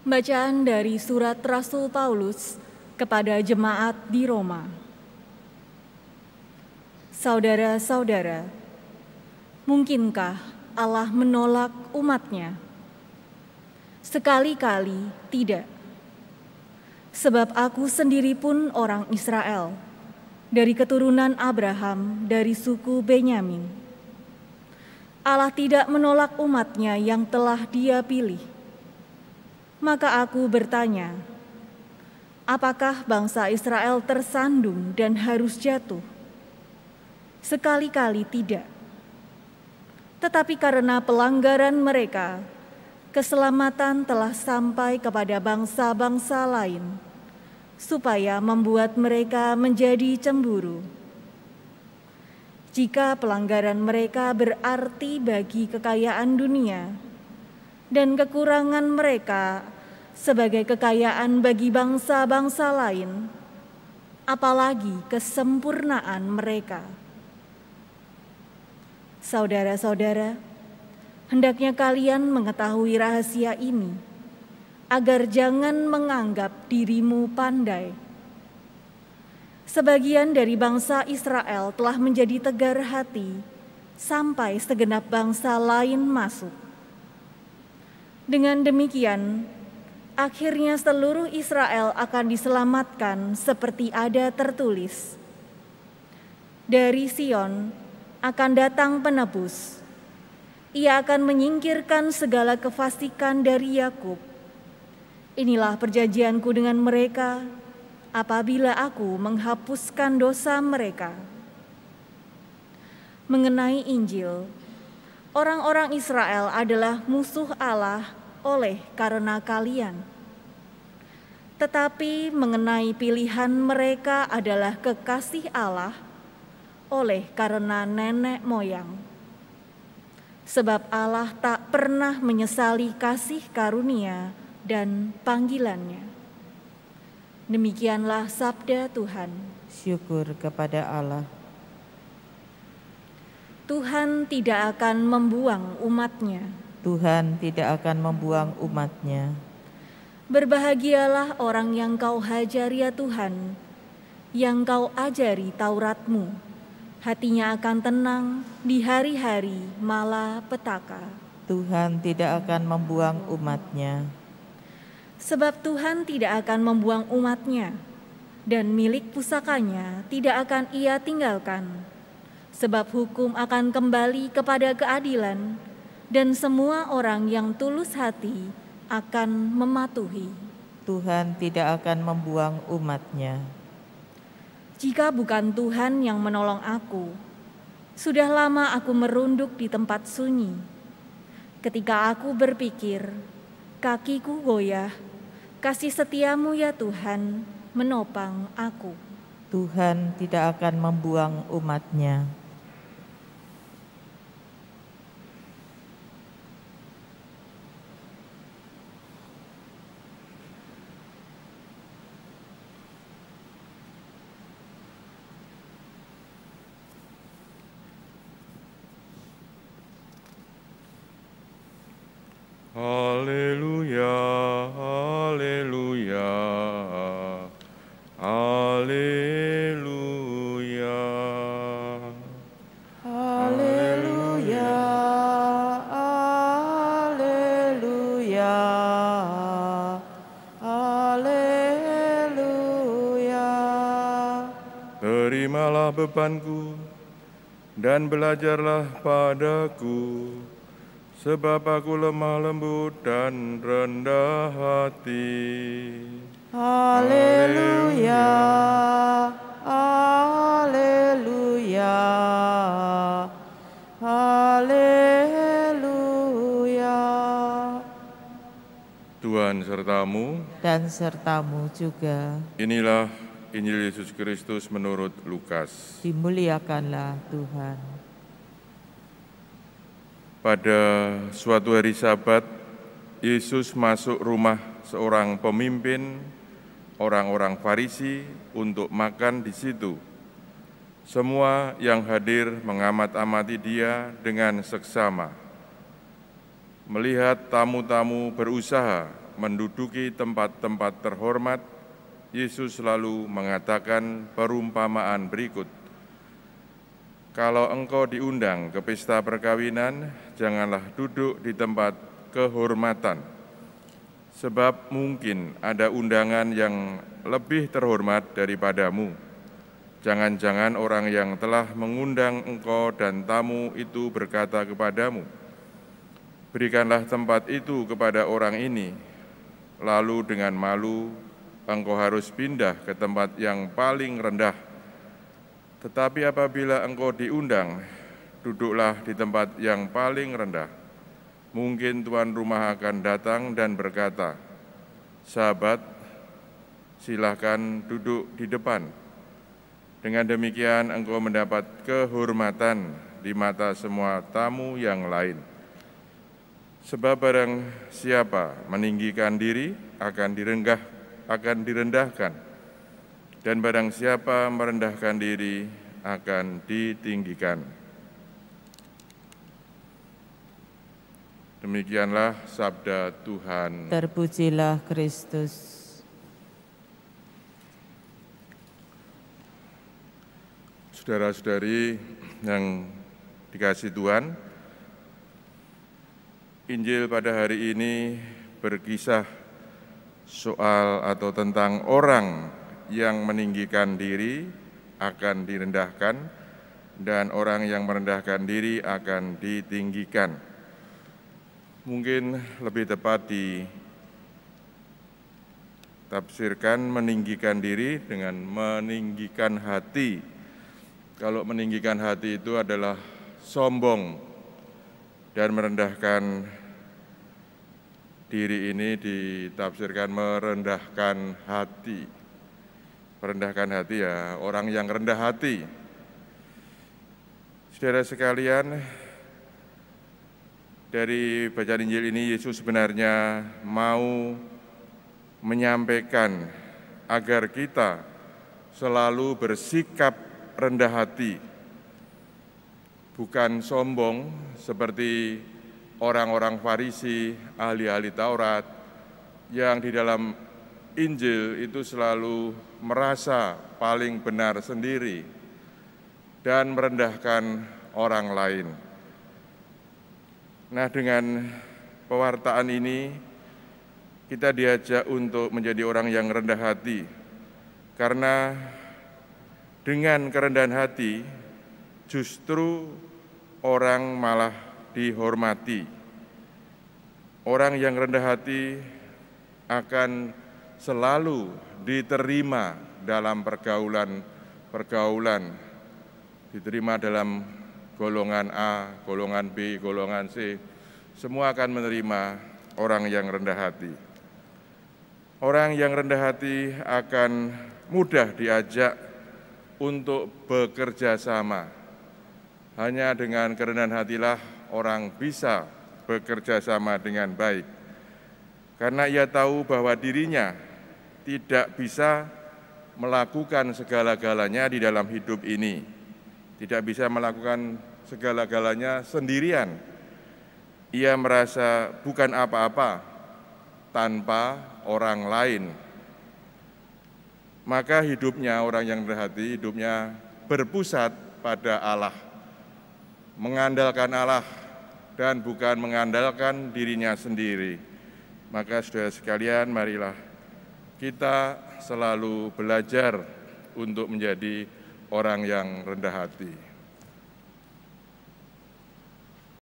Bacaan dari surat Rasul Paulus kepada jemaat di Roma. Saudara-saudara, mungkinkah Allah menolak umat-Nya? Sekali-kali tidak. Sebab aku sendiri pun orang Israel, dari keturunan Abraham, dari suku Benyamin. Allah tidak menolak umat-Nya yang telah Dia pilih. Maka aku bertanya, apakah bangsa Israel tersandung dan harus jatuh? Sekali-kali tidak. Tetapi karena pelanggaran mereka, keselamatan telah sampai kepada bangsa-bangsa lain, supaya membuat mereka menjadi cemburu. Jika pelanggaran mereka berarti bagi kekayaan dunia, dan kekurangan mereka sebagai kekayaan bagi bangsa-bangsa lain, apalagi kesempurnaan mereka. Saudara-saudara, hendaknya kalian mengetahui rahasia ini, agar jangan menganggap dirimu pandai. Sebagian dari bangsa Israel telah menjadi tegar hati, sampai segenap bangsa lain masuk. Dengan demikian, akhirnya seluruh Israel akan diselamatkan seperti ada tertulis. Dari Sion akan datang penebus. Ia akan menyingkirkan segala kefasikan dari Yakub. Inilah perjanjianku dengan mereka apabila aku menghapuskan dosa mereka. Mengenai Injil, orang-orang Israel adalah musuh Allah oleh karena kalian. Tetapi mengenai pilihan mereka adalah kekasih Allah oleh karena nenek moyang. Sebab Allah tak pernah menyesali kasih karunia dan panggilannya. Demikianlah sabda Tuhan. Syukur kepada Allah. Tuhan tidak akan membuang umat-Nya. Tuhan tidak akan membuang umat-Nya. Berbahagialah orang yang Kau hajari ya Tuhan, yang Kau ajari Taurat-Mu. Hatinya akan tenang di hari-hari malapetaka. Tuhan tidak akan membuang umat-Nya. Sebab Tuhan tidak akan membuang umat-Nya, dan milik pusakanya tidak akan Ia tinggalkan. Sebab hukum akan kembali kepada keadilan, dan semua orang yang tulus hati akan mematuhi. Tuhan tidak akan membuang umat-Nya. Jika bukan Tuhan yang menolong aku, sudah lama aku merunduk di tempat sunyi. Ketika aku berpikir, kakiku goyah, kasih setiamu ya Tuhan menopang aku. Tuhan tidak akan membuang umat-Nya. Haleluya, haleluya, haleluya. Haleluya, haleluya, haleluya. Terimalah bebanku dan belajarlah padaku, sebab aku lemah lembut dan rendah hati. Haleluya, haleluya, haleluya. Tuhan sertamu. Dan sertamu juga. Inilah Injil Yesus Kristus menurut Lukas. Dimuliakanlah Tuhan. Pada suatu hari Sabat, Yesus masuk rumah seorang pemimpin orang-orang Farisi untuk makan di situ. Semua yang hadir mengamat-amati Dia dengan seksama. Melihat tamu-tamu berusaha menduduki tempat-tempat terhormat, Yesus selalu mengatakan perumpamaan berikut. Kalau engkau diundang ke pesta perkawinan, janganlah duduk di tempat kehormatan, sebab mungkin ada undangan yang lebih terhormat daripadamu. Jangan-jangan orang yang telah mengundang engkau dan tamu itu berkata kepadamu, berikanlah tempat itu kepada orang ini, lalu dengan malu engkau harus pindah ke tempat yang paling rendah. Tetapi apabila engkau diundang, duduklah di tempat yang paling rendah. Mungkin tuan rumah akan datang dan berkata, sahabat, silahkan duduk di depan. Dengan demikian engkau mendapat kehormatan di mata semua tamu yang lain. Sebab barang siapa meninggikan diri akan direndahkan, dan barang siapa merendahkan diri akan ditinggikan. Demikianlah sabda Tuhan. Terpujilah Kristus. Saudara-saudari yang dikasihi Tuhan, Injil pada hari ini berkisah soal atau tentang orang yang meninggikan diri akan direndahkan dan orang yang merendahkan diri akan ditinggikan. Mungkin lebih tepat ditafsirkan meninggikan diri dengan meninggikan hati. Kalau meninggikan hati itu adalah sombong, dan merendahkan diri ini ditafsirkan merendahkan hati. Merendahkan hati ya orang yang rendah hati. Saudara sekalian, dari bacaan Injil ini Yesus sebenarnya mau menyampaikan agar kita selalu bersikap rendah hati, bukan sombong seperti orang-orang Farisi, ahli-ahli Taurat, yang di dalam Injil itu selalu merasa paling benar sendiri dan merendahkan orang lain. Nah, dengan pewartaan ini kita diajak untuk menjadi orang yang rendah hati, karena dengan kerendahan hati justru orang malah dihormati. Orang yang rendah hati akan selalu diterima dalam pergaulan, diterima dalam golongan A, golongan B, golongan C. Semua akan menerima orang yang rendah hati. Orang yang rendah hati akan mudah diajak untuk bekerja sama. Hanya dengan kerendahan hatilah orang bisa bekerja sama dengan baik. Karena ia tahu bahwa dirinya tidak bisa melakukan segala-galanya di dalam hidup ini. Tidak bisa melakukan segala-galanya sendirian. Ia merasa bukan apa-apa tanpa orang lain. Maka hidupnya, orang yang rendah hati, hidupnya berpusat pada Allah, mengandalkan Allah dan bukan mengandalkan dirinya sendiri. Maka saudara sekalian, marilah kita selalu belajar untuk menjadi orang yang rendah hati.